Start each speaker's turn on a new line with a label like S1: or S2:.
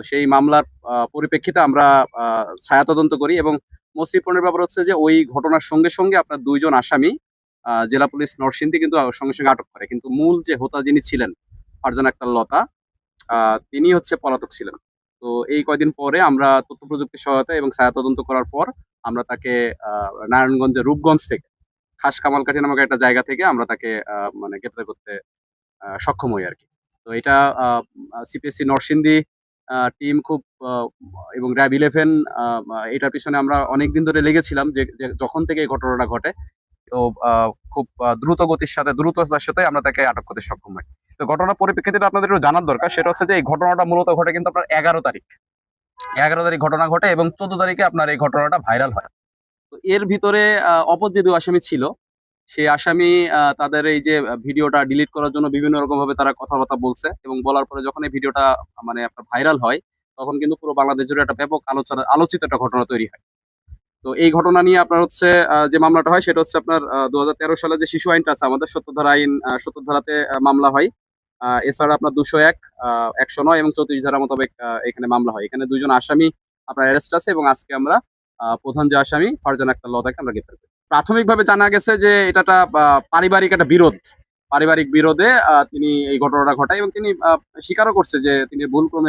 S1: সেই মামলার পরিপ্রেক্ষিতে আমরা ছায়া তদন্ত করি এবং মোস্ট ইম্পর্টেন্ট ব্যাপার হচ্ছে যে ওই ঘটনার সঙ্গে সঙ্গে আপনার ২ জন আসামি জেলা পুলিশ নরসিংদী কিন্তু সঙ্গে সঙ্গে আটক করে। কিন্তু মূল যে হোতা যিনি ছিলেন ফারজানা আক্তার লতা তিনি হচ্ছে পলাতক ছিলেন। তো এই কয়দিন পরে আমরা তথ্য প্রযুক্তির সহায়তা এবং ছায়া তদন্ত করার পর আমরা তাকে নারায়ণগঞ্জের রূপগঞ্জ থেকে খাস কামালকাঠি নামক একটা জায়গা থেকে আমরা তাকে মানে গ্রেপ্তার করতে সক্ষম হই আরকি। তো এটা সিপিএসসি নরসিংদী টিম খুব এবং র‍্যাব 11 এটার পিছনে আমরা অনেকদিন ধরে লেগেছিলাম যে যখন থেকে এই ঘটনাটা ঘটে। তো খুব দ্রুত গতির সাথে দ্রুততার সাথে আমরা তাকে আটক করতে সক্ষম হই। তো ঘটনার পরিপ্রেক্ষিতে আপনাদের একটু জানার দরকার সেটা হচ্ছে যে এই ঘটনাটা মূলত ঘটে কিন্তু আপনার ১১ তারিখ। ১১ তারিখ ঘটনা ঘটে এবং ১৪ তারিখে আপনার এই ঘটনাটা ভাইরাল হয়। তো এর ভিতরে অপর যে ২ আসামি ছিল, সেই আসামি তাদের এই যে ভিডিওটা ডিলিট করার জন্য বিভিন্ন রকমভাবে তারা কথাবার্তা বলছে এবং বলার পরে যখন এই ভিডিওটা মানে আপনার ভাইরাল হয়, তখন কিন্তু পুরো বাংলাদেশ জুড়ে একটা ব্যাপক আলোচিত একটা ঘটনা তৈরি হয়। তো এই ঘটনা নিয়ে আপনার হচ্ছে যে মামলাটা হয় সেটা হচ্ছে আপনার ২০১৩ সালে যে শিশু আইনটা আছে আমাদের ৭০ ধারা আইন ৭০ ধারাতে মামলা হয়। এছাড়া আপনার ২০১, ১০৯ এবং ৩৪ ধারা মোতাবেক এখানে মামলা হয়। এখানে ২ জন আসামি আপনার অ্যারেস্ট আছে এবং আজকে আমরা প্রধান যে আসামি ফারজানা আক্তার লতাকে আমরা গ্রেপ্তার করি। প্রাথমিকভাবে জানা গেছে যে এটা একটা পারিবারিক একটা বিরোধ। পারিবারিক বিরোধে তিনি এই ঘটনাটা ঘটায় এবং তিনি স্বীকারও করছে যে তিনি ভুলক্রমে